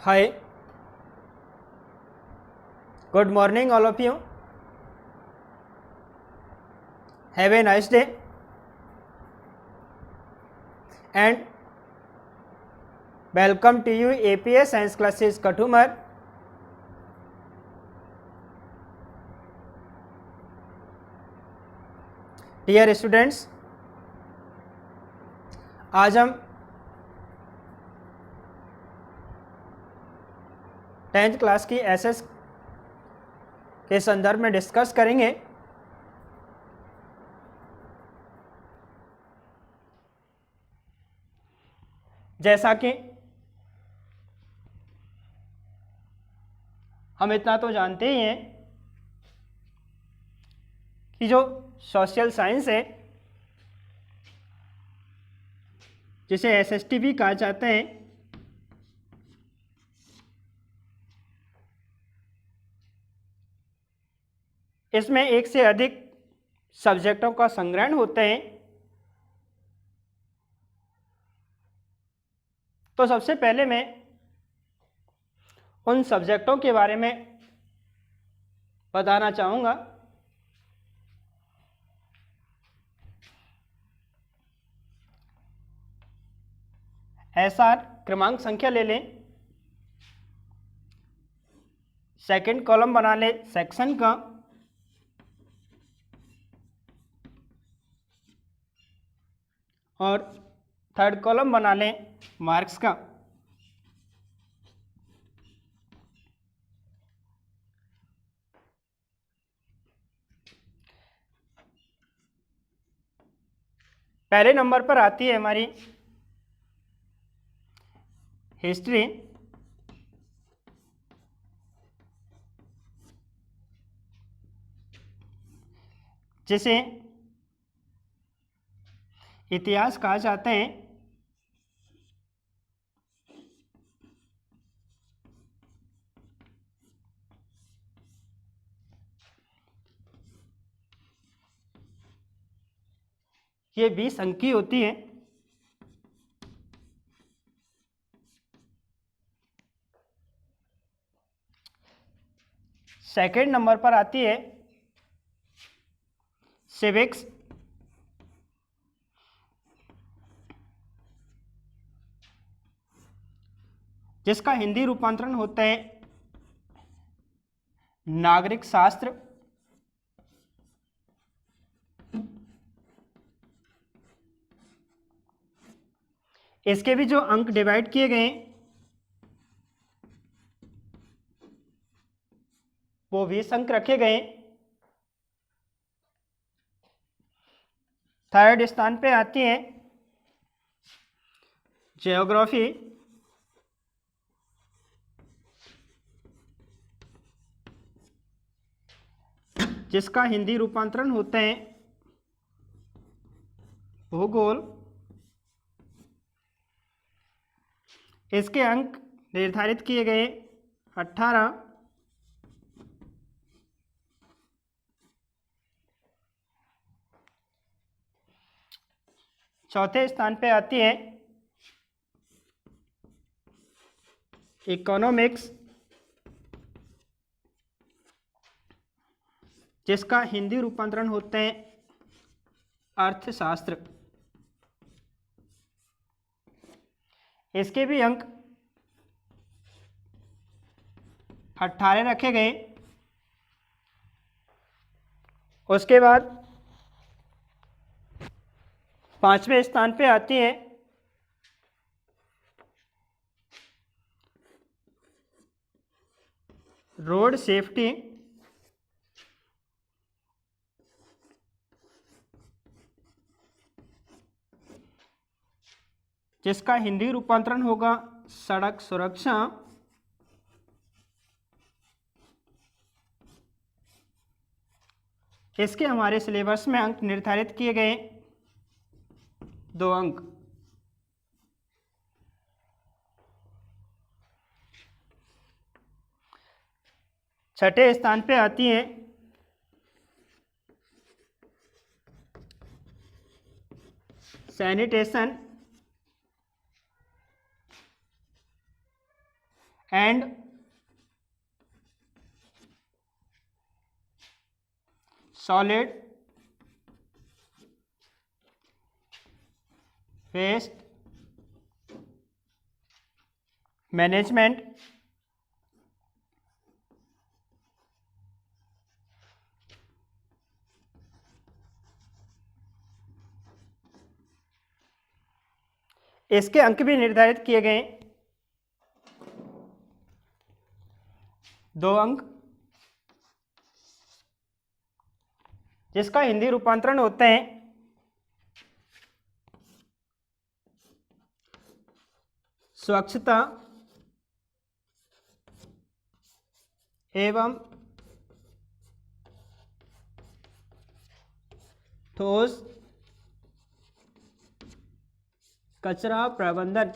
Hi, good morning, all of you. Have a nice day. And welcome to you APA Science Classes Kathumar. Dear students, आज हम 10th class की SS के संदर्भ में discuss करेंगे। जैसा कि हम इतना तो जानते ही हैं कि जो सोशल साइंस है, जिसे एसएसटी भी कहा जाता है, इसमें एक से अधिक सब्जेक्टों का संग्रहण होते हैं। तो सबसे पहले मैं उन सब्जेक्टों के बारे में बताना चाहूँगा। एसआर क्रमांक संख्या ले लें, सेकंड कॉलम बना लें सेक्शन का, और थर्ड कॉलम बना लें मार्क्स का। पहले नंबर पर आती है हमारी हिस्ट्री, जिसे इतिहास कहा जाता है। ये 20 अंक की होती है। सेकंड नंबर पर आती है सिविक्स, जिसका हिंदी रूपांतरण होता है नागरिक शास्त्र। इसके भी जो अंक डिवाइड किए गए वो 20 अंक रखे गए। थर्ड स्थान पे आती है ज्योग्राफी, जिसका हिंदी रूपांतरण होता है भूगोल। इसके अंक निर्धारित किए गए 18। चौथे स्थान पे आती है इकोनॉमिक्स, जिसका हिंदी रूपांतरण होते हैं अर्थशास्त्र। इसके भी अंक 18 रखे गए। उसके बाद 5वें स्थान पे आती है रोड सेफ्टी, जिसका हिंदी रूपांतरण होगा सड़क सुरक्षा। इसके हमारे सिलेबस में अंक निर्धारित किए गए 2 अंक। छठे स्थान पे आती है sanitation and solid waste management इसके अंक भी निर्धारित किए गए, 2 अंक, जिसका हिंदी रूपांतरण होते हैं स्वच्छता एवं ठोस कचरा प्रबंधन।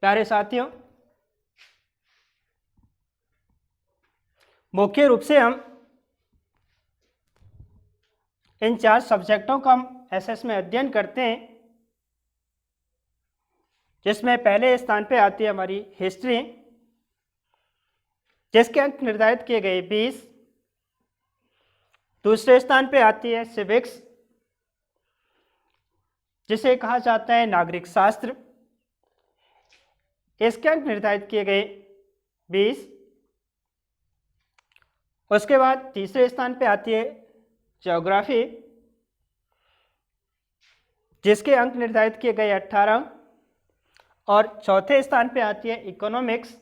प्यारे साथियों, मुख्य रूप से हम इन 4 सब्जेक्टों का हम एसएस में अध्ययन करते हैं, जिसमें पहले स्थान पे आती है हमारी हिस्ट्री, जिसके अंक निर्धारित किए गए 20। दूसरे स्थान पे आती है सिविक्स, जिसे कहा जाता है नागरिक शास्त्र, इसके अंक निर्धारित किए गए 20। उसके बाद तीसरे स्थान पे आती है ज्योग्राफी, जिसके अंक निर्धारित किए गए 18। और चौथे स्थान पे आती है इकोनॉमिक्स,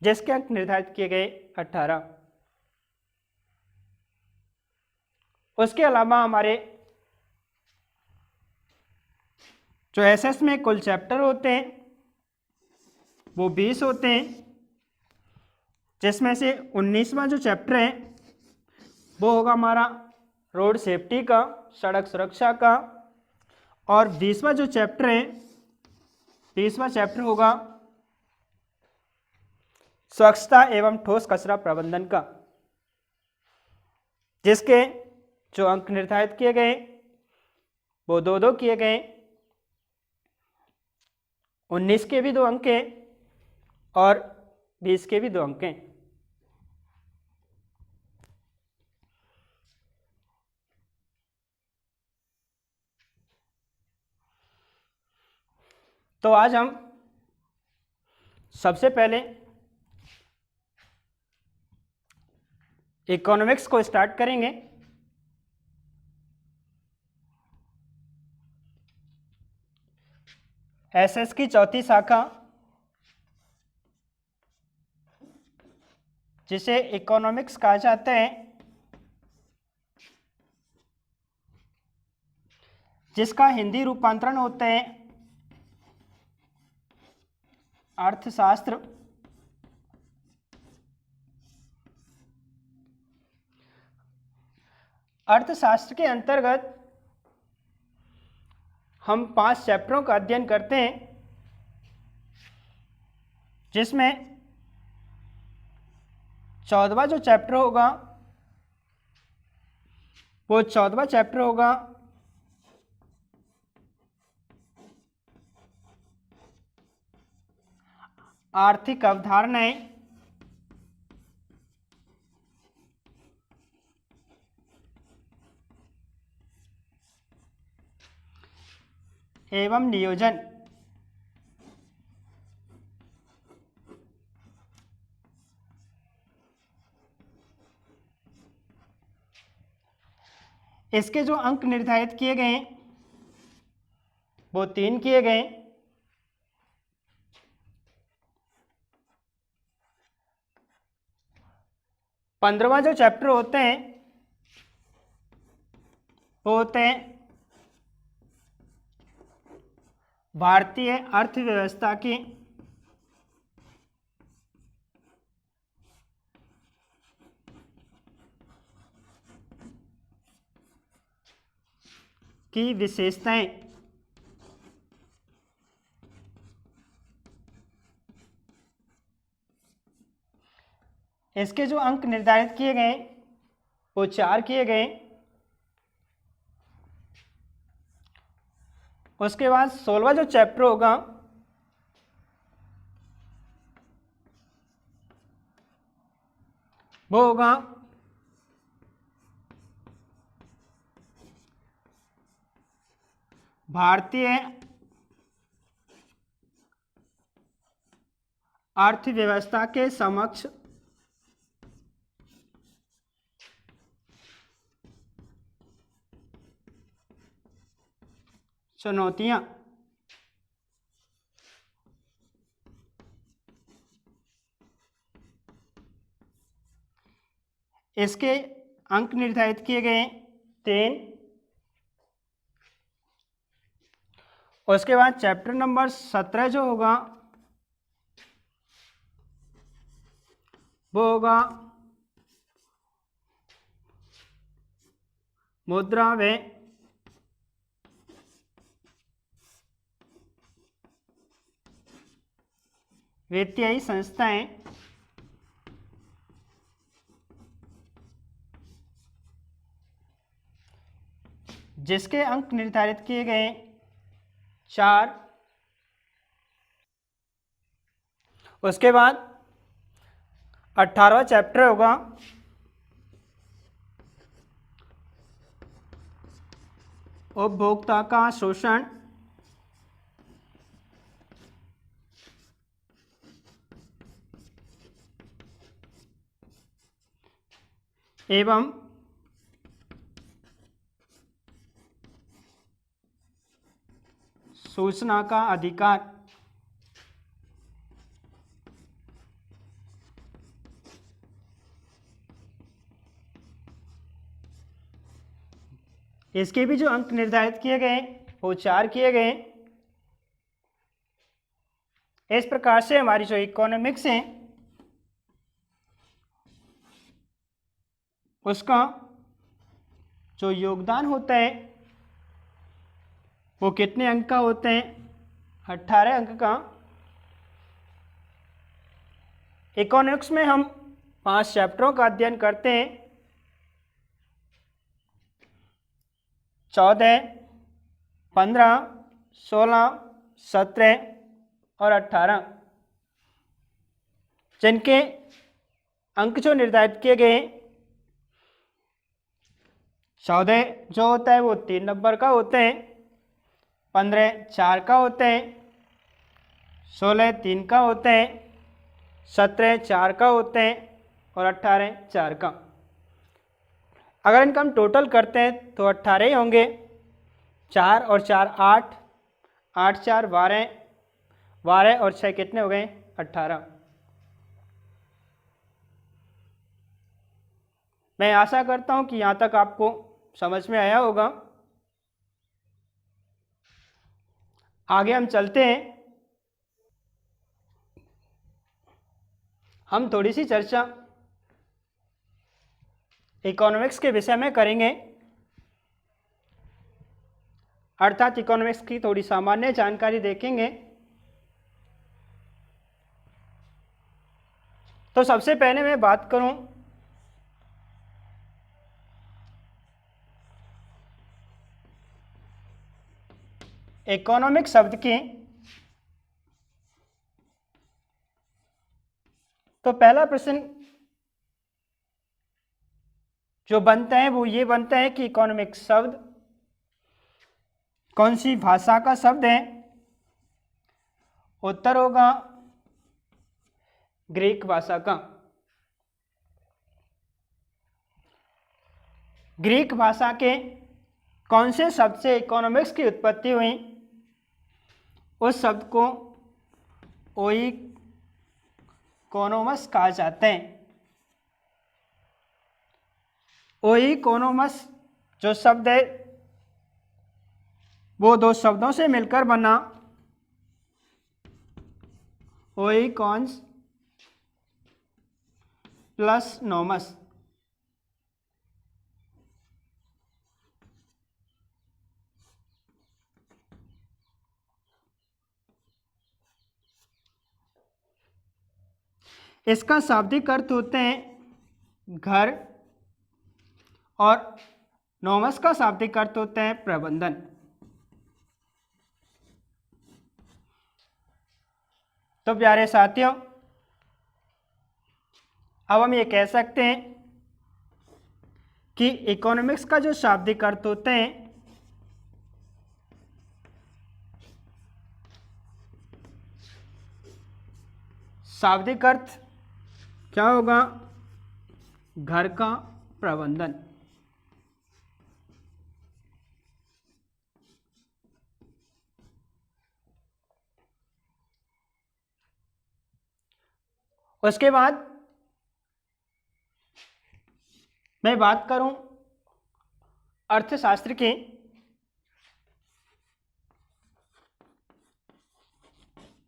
जिसके अंक निर्धारित किए गए 18। उसके अलावा हमारे जो एसएस में कुल चैप्टर होते हैं वो 20 होते हैं, जिसमें से 19वां जो चैप्टर है वो होगा हमारा रोड सेफ्टी का, सड़क सुरक्षा का। और 20वां जो चैप्टर है, 20वां चैप्टर होगा स्वच्छता एवं ठोस कचरा प्रबंधन का, जिसके जो अंक निर्धारित किए गए वो 2-2 किए गए। 19 के भी 2 अंक हैं और 20 के भी 2 अंक हैं। तो आज हम सबसे पहले इकोनॉमिक्स को स्टार्ट करेंगे। एसएस की चौथी शाखा, जिसे इकोनॉमिक्स कहा जाता है, जिसका हिंदी रूपांतरण होता है अर्थशास्त्र। अर्थशास्त्र के अंतर्गत हम 5 चैप्टरों का अध्ययन करते हैं, जिसमें 14वां जो चैप्टर होगा वो 14वां चैप्टर होगा आर्थिक अवधारणाएं एवं नियोजन। इसके जो अंक निर्धारित किए गए वो 3 किए गए। 15वां जो चैप्टर होते हैं वो होते हैं भारतीय अर्थव्यवस्था की विशेषताएं। इसके जो अंक निर्धारित किए गए वो 4 किए गए। उसके बाद 16वां जो चैप्टर होगा वो होगा भारतीय अर्थव्यवस्था के समक्ष चुनौतियां। इसके अंक निर्धारित किए गए 3। उसके बाद चैप्टर नंबर 17 जो होगा वो होगा मुद्रा व वित्तीय संस्थाएं। जिसके अंक निर्धारित किए गए 4। उसके बाद 18वां चैप्टर होगा उपभोक्ता का शोषण एवं सूचना का अधिकार। इसके भी जो अंक निर्धारित किए गए वो 4 किए गए। इस प्रकार से हमारी जो इकोनॉमिक्स है उसका जो योगदान होता है वो कितने अंक का होते हैं? 18 अंक का। इकोनॉमिक्स में हम 5 चैप्टरों का अध्ययन करते हैं। 14, 15, 16, 17 और 18, जिनके अंक जो निर्धारित किए गए 14 जो होता है वो 3 नंबर का होते हैं, 15 4 का होते हैं, 16 3 का होते हैं, 17 4 का होते हैं और 18 4 का। अगर इनका हम टोटल करते हैं तो 18 ही होंगे। 4 और 4 8, 8 4 12, 12 और 6 कितने हो गए? 18। मैं आशा करता हूं कि यहाँ तक आपको समझ में आया होगा। आगे हम चलते हैं। हम थोड़ी सी चर्चा इकोनॉमिक्स के विषय में करेंगे, अर्थात इकोनॉमिक्स की थोड़ी सामान्य जानकारी देखेंगे। तो सबसे पहले मैं बात करूं इकोनॉमिक शब्द की, तो पहला प्रश्न जो बनता है वो ये बनता है कि इकोनॉमिक शब्द कौन सी भाषा का शब्द है? उत्तर होगा ग्रीक भाषा का। ग्रीक भाषा के कौन से शब्द से इकोनॉमिक्स की उत्पत्ति हुई? उस शब्द को ओइकोनोमस कहा जाता है। ओइकोनोमस जो शब्द है वो 2 शब्दों से मिलकर बना, ओइकॉन्स प्लस नोमस। इसका शाब्दिक अर्थ होते हैं घर और नोमस का शाब्दिक अर्थ होता है प्रबंधन। तो प्यारे साथियों, अब हम ये कह सकते हैं कि इकोनॉमिक्स का जो शाब्दिक अर्थ होते हैं, शाब्दिक अर्थ क्या होगा? घर का प्रबंधन। उसके बाद मैं बात करूं अर्थशास्त्र की,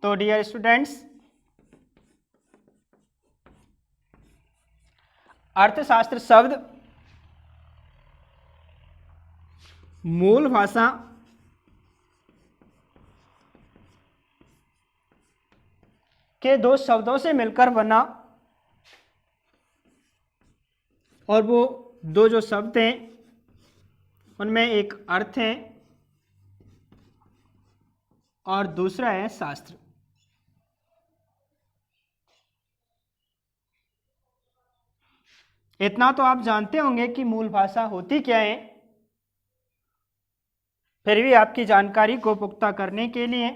तो डियर स्टूडेंट्स, अर्थशास्त्र शब्द मूल भाषा के दो शब्दों से मिलकर बना, और वो दो जो शब्द हैं उनमें एक अर्थ है और दूसरा है शास्त्र। इतना तो आप जानते होंगे कि मूल भाषा होती क्या है, फिर भी आपकी जानकारी को पुख्ता करने के लिए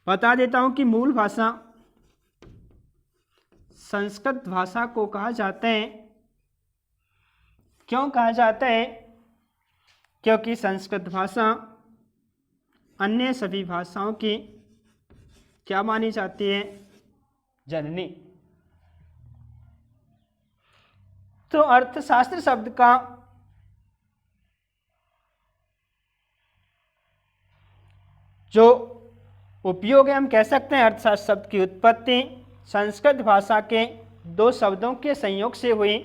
बता देता हूं कि मूल भाषा संस्कृत भाषा को कहा जाता है। क्यों कहा जाता है? क्योंकि संस्कृत भाषा अन्य सभी भाषाओं की क्या मानी जाती है? जननी। तो अर्थशास्त्र शब्द का जो उपयोग है, हम कह सकते हैं अर्थशास्त्र शब्द की उत्पत्ति संस्कृत भाषा के दो शब्दों के संयोग से हुई,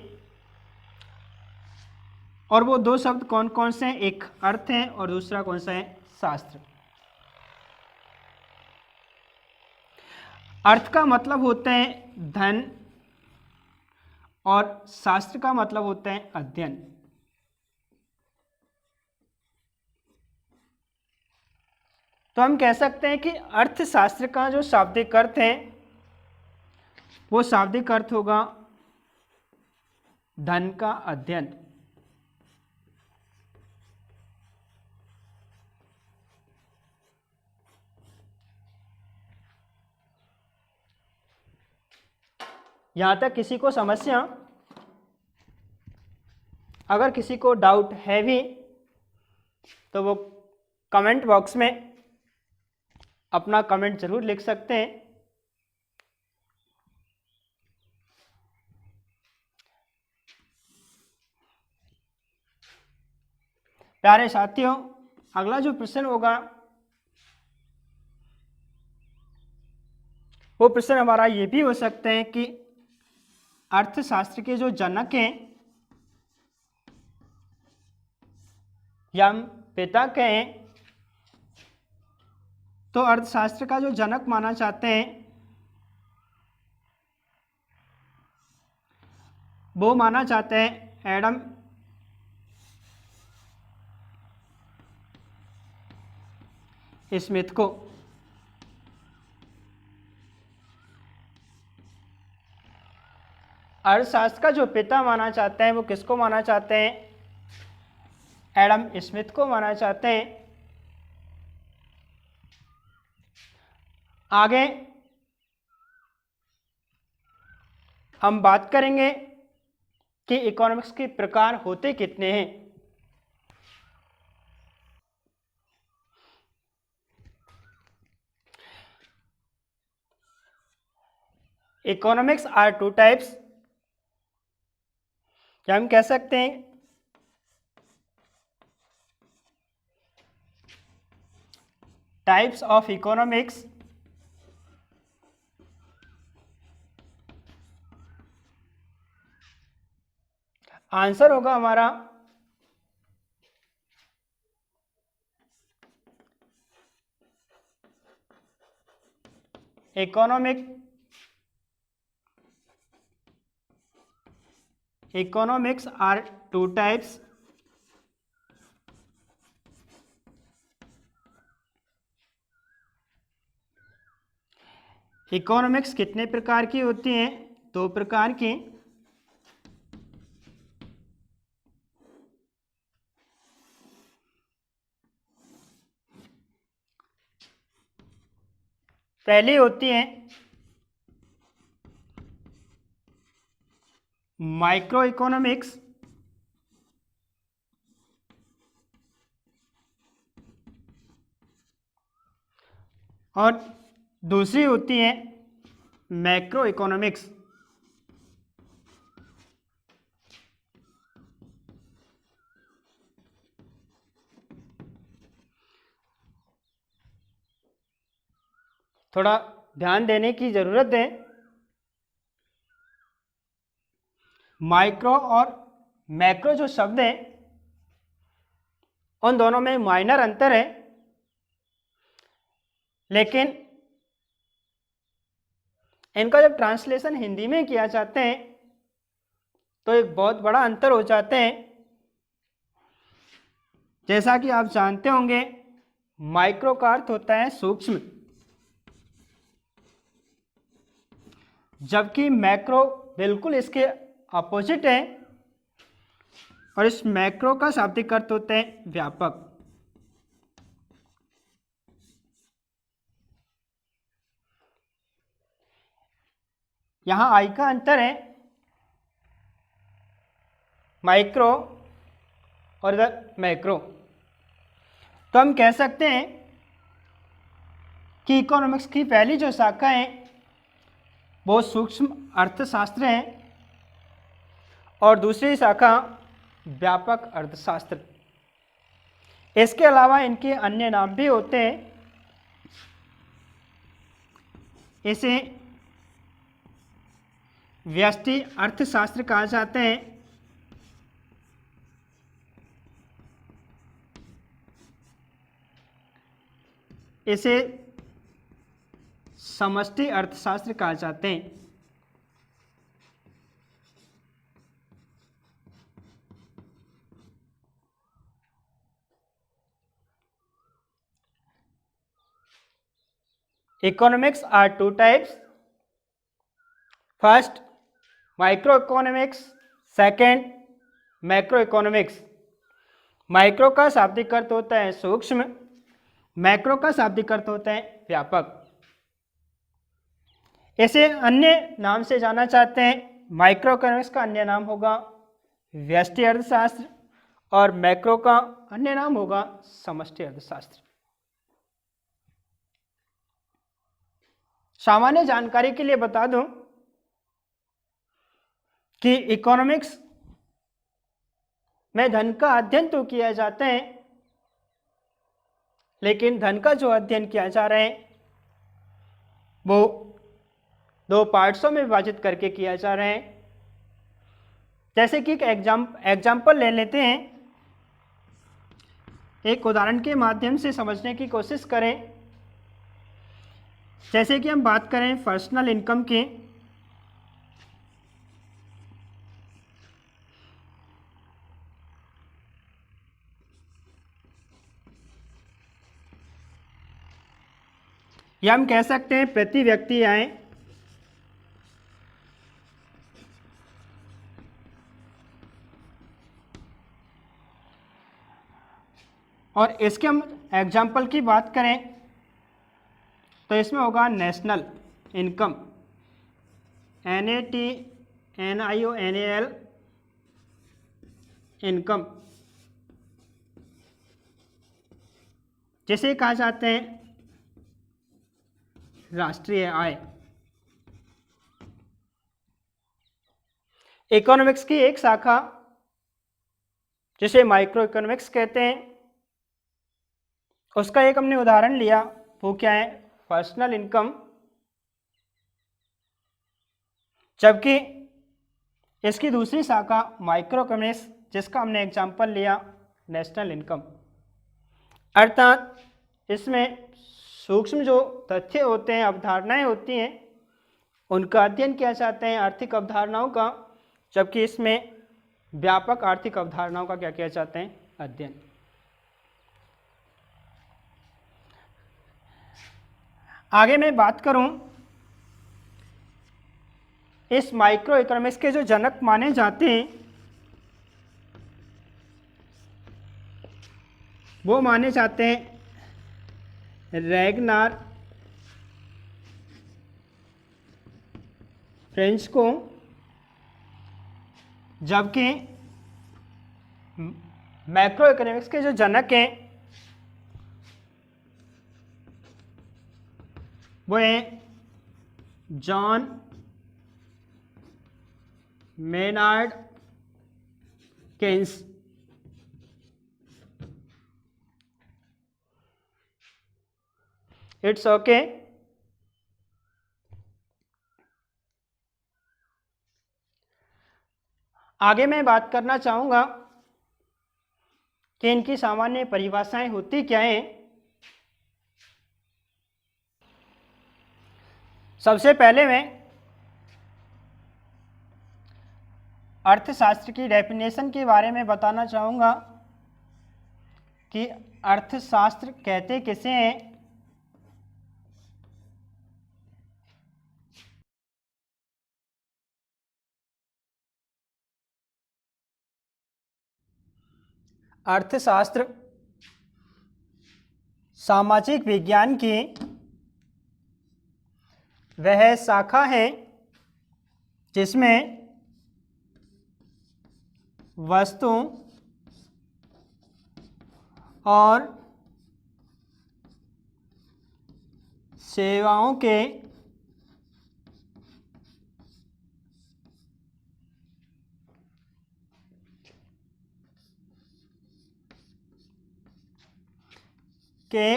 और वो दो शब्द कौन कौन से हैं? एक अर्थ है और दूसरा कौन सा है? शास्त्र। अर्थ का मतलब होता है धन और शास्त्र का मतलब होता है अध्ययन। तो हम कह सकते हैं कि अर्थशास्त्र का जो शाब्दिक अर्थ है वो शाब्दिक अर्थ होगा धन का अध्ययन। यहां तक किसी को समस्या, अगर किसी को डाउट है भी तो वो कमेंट बॉक्स में अपना कमेंट जरूर लिख सकते हैं। प्यारे साथियों, अगला जो प्रश्न होगा वो प्रश्न हमारा ये भी हो सकता है कि अर्थशास्त्र के जो जनक हैं या हम पिता कहें, तो अर्थशास्त्र का जो जनक माना जाते हैं वो माना जाता है एडम स्मिथ को। अर्थशास्त्र का जो पिता माना जाता है वो किसको माना चाहते हैं? एडम स्मिथ को माना चाहते हैं। आगे हम बात करेंगे कि इकोनॉमिक्स के प्रकार होते कितने हैं। इकोनॉमिक्स आर टू टाइप्स, क्या हम कह सकते हैं टाइप्स ऑफ इकोनॉमिक्स। आंसर होगा हमारा economics are two types. Economics कितने प्रकार की होती हैं? 2 प्रकार की। पहली होती है माइक्रो इकोनॉमिक्स, और दूसरी होती है मैक्रो इकोनॉमिक्स। थोड़ा ध्यान देने की जरूरत है। माइक्रो और मैक्रो जो शब्द हैं उन दोनों में माइनर अंतर है, लेकिन इनका जब ट्रांसलेशन हिंदी में किया जाते हैं तो एक बहुत बड़ा अंतर हो जाते हैं। जैसा कि आप जानते होंगे, माइक्रो का अर्थ होता है सूक्ष्म, जबकि मैक्रो बिल्कुल इसके अपोजिट है, और इस मैक्रो का शाब्दिक अर्थ होता है व्यापक। यहां आई का अंतर है माइक्रो और इधर मैक्रो। तो हम कह सकते हैं कि इकोनॉमिक्स की पहली जो शाखा है वो सूक्ष्म अर्थशास्त्र है, और दूसरी शाखा व्यापक अर्थशास्त्र। इसके अलावा इनके अन्य नाम भी होते हैं। इसे व्यष्टि अर्थशास्त्र कहा जाता है, इसे समष्टि अर्थशास्त्र कहा जाते हैं। Economics are 2 types. First, microeconomics. Second, macroeconomics. Micro का शाब्दिक अर्थ होता है सूक्ष्म, मैक्रो का शाब्दिक अर्थ होता है व्यापक। इसे अन्य नाम से जाना चाहते हैं। माइक्रोइकोनॉमिक्स का अन्य नाम होगा व्यष्टि अर्थशास्त्र, और मैक्रो का अन्य नाम होगा समष्टि अर्थशास्त्र। सामान्य जानकारी के लिए बता दूं कि इकोनॉमिक्स में धन का अध्ययन तो किया जाता है, लेकिन धन का जो अध्ययन किया जा रहा है वो 2 पार्ट्सों में विभाजित करके किया जा रहा है। जैसे कि एक एग्जाम्पल ले लेते हैं, एक उदाहरण के माध्यम से समझने की कोशिश करें। जैसे कि हम बात करें पर्सनल इनकम की, या हम कह सकते हैं प्रति व्यक्ति आय। और इसके हम एग्जाम्पल की बात करें तो इसमें होगा नेशनल इनकम, NATNIONAL इनकम, जिसे कहा जाता है राष्ट्रीय आय। इकोनॉमिक्स की एक शाखा जिसे माइक्रो इकोनॉमिक्स कहते हैं, उसका एक हमने उदाहरण लिया, वो क्या है? Personal income. जबकि इसकी दूसरी शाखा माइक्रो इकोनॉमिक्स, जिसका हमने एग्जाम्पल लिया नेशनल इनकम। अर्थात इसमें सूक्ष्म जो तथ्य होते हैं, अवधारणाएं होती हैं, उनका अध्ययन किया जाता है, आर्थिक अवधारणाओं का, जबकि इसमें व्यापक आर्थिक अवधारणाओं का क्या किया जाता है? अध्ययन। आगे मैं बात करूं इस माइक्रो इकोनॉमिक्स के जो जनक माने जाते हैं वो माने जाते हैं रैगनार, फ्रेंच को, जबकि मैक्रो इकोनॉमिक्स के जो जनक हैं वो हैं John Maynard Keynes. It's okay. आगे मैं बात करना चाहूँगा कि इनकी सामान्य परिभाषाएं होती क्या हैं। सबसे पहले मैं अर्थशास्त्र की डेफिनेशन के बारे में बताना चाहूँगा कि अर्थशास्त्र कहते किसे हैं। अर्थशास्त्र सामाजिक विज्ञान की वह शाखा है जिसमें वस्तु और सेवाओं के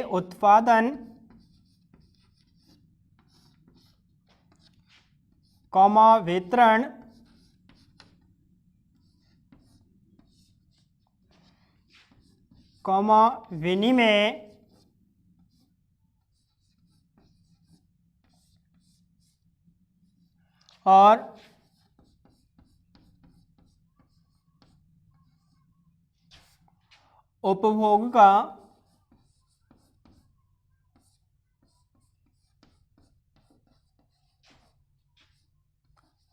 उत्पादन, वितरण, विनिमय और उपभोग का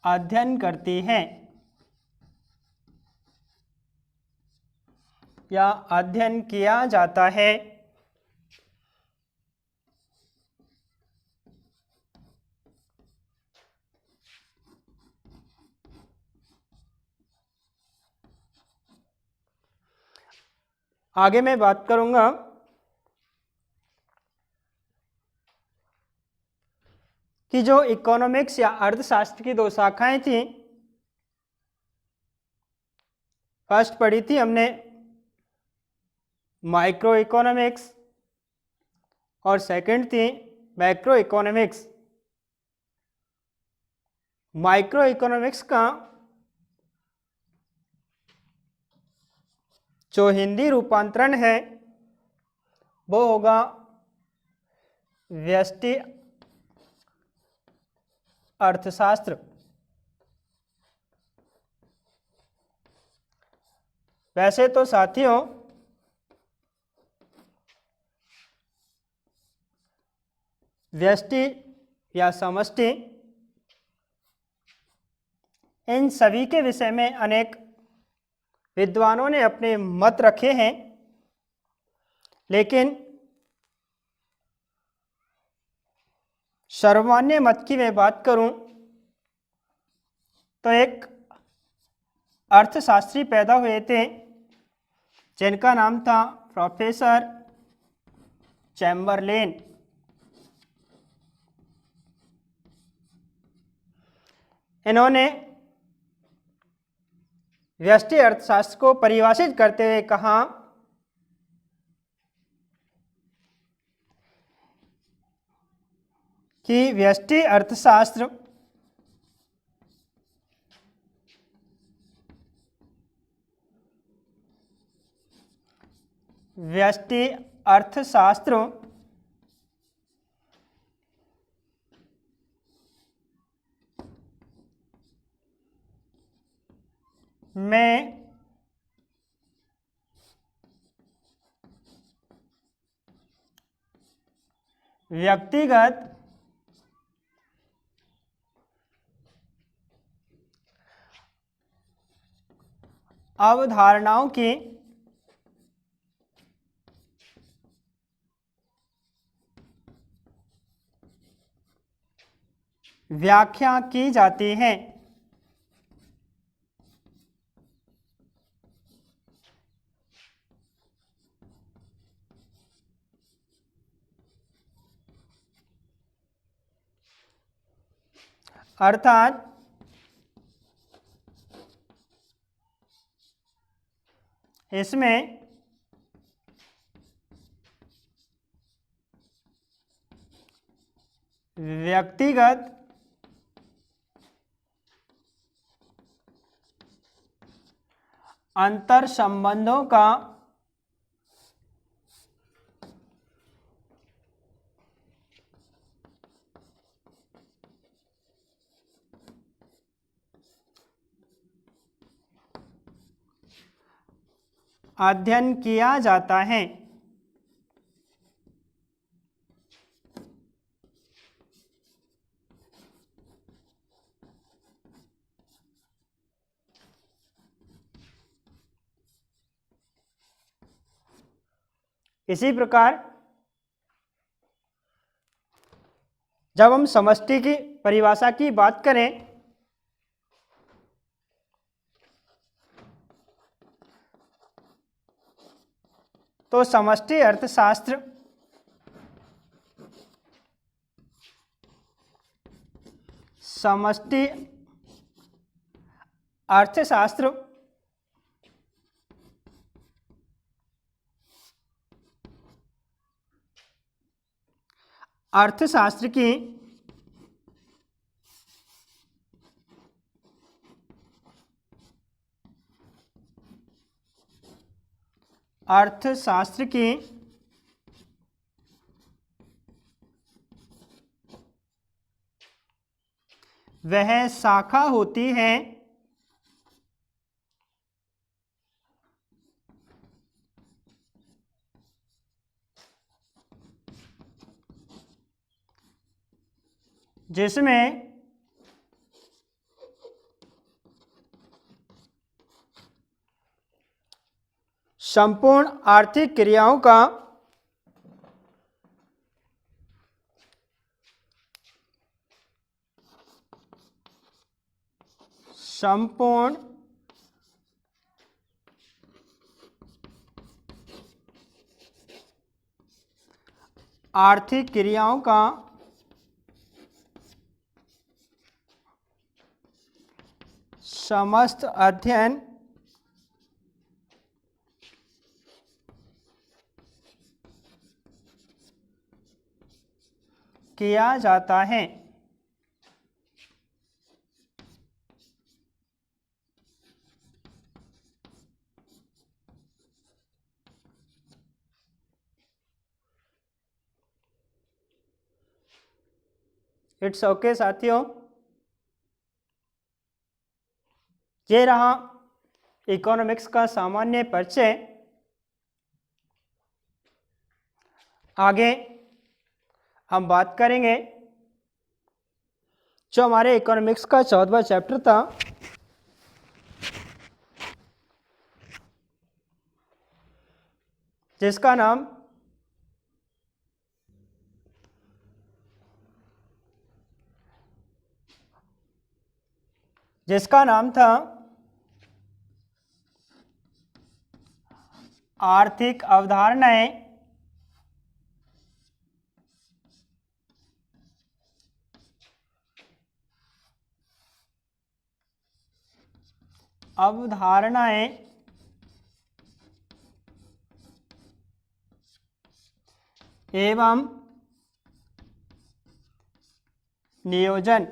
अध्ययन करती है या अध्ययन किया जाता है। आगे मैं बात करूंगा कि जो इकोनॉमिक्स या अर्थशास्त्र की दो शाखाएं थी, फर्स्ट पढ़ी थी हमने माइक्रो इकोनॉमिक्स और सेकंड थी मैक्रो इकोनॉमिक्स। माइक्रो इकोनॉमिक्स का जो हिंदी रूपांतरण है वो होगा व्यष्टि अर्थशास्त्र। वैसे तो साथियों व्यष्टि या समष्टि इन सभी के विषय में अनेक विद्वानों ने अपने मत रखे हैं, लेकिन सर्वमान्य मत की मैं बात करूं तो एक अर्थशास्त्री पैदा हुए थे जिनका नाम था प्रोफेसर चैम्बरलेन। इन्होंने व्यष्टि अर्थशास्त्र को परिभाषित करते हुए कहा कि व्यष्टि अर्थशास्त्र में व्यक्तिगत अवधारणाओं की व्याख्या की जाती है। अर्थात इसमें व्यक्तिगत अंतर संबंधों का अध्ययन किया जाता है। इसी प्रकार जब हम समष्टि की परिभाषा की बात करें तो समष्टि अर्थशास्त्र समष्टि अर्थशास्त्र अर्थशास्त्र की अर्थशास्त्र की वह शाखा होती है जिसमें संपूर्ण आर्थिक क्रियाओं का संपूर्ण आर्थिक क्रियाओं का समस्त अध्ययन किया जाता है। इट्स ओके साथियों, ये रहा इकोनॉमिक्स का सामान्य परिचय। आगे हम बात करेंगे जो हमारे इकोनॉमिक्स का 14वां चैप्टर था, जिसका नाम था आर्थिक अवधारणाएं एवं नियोजन।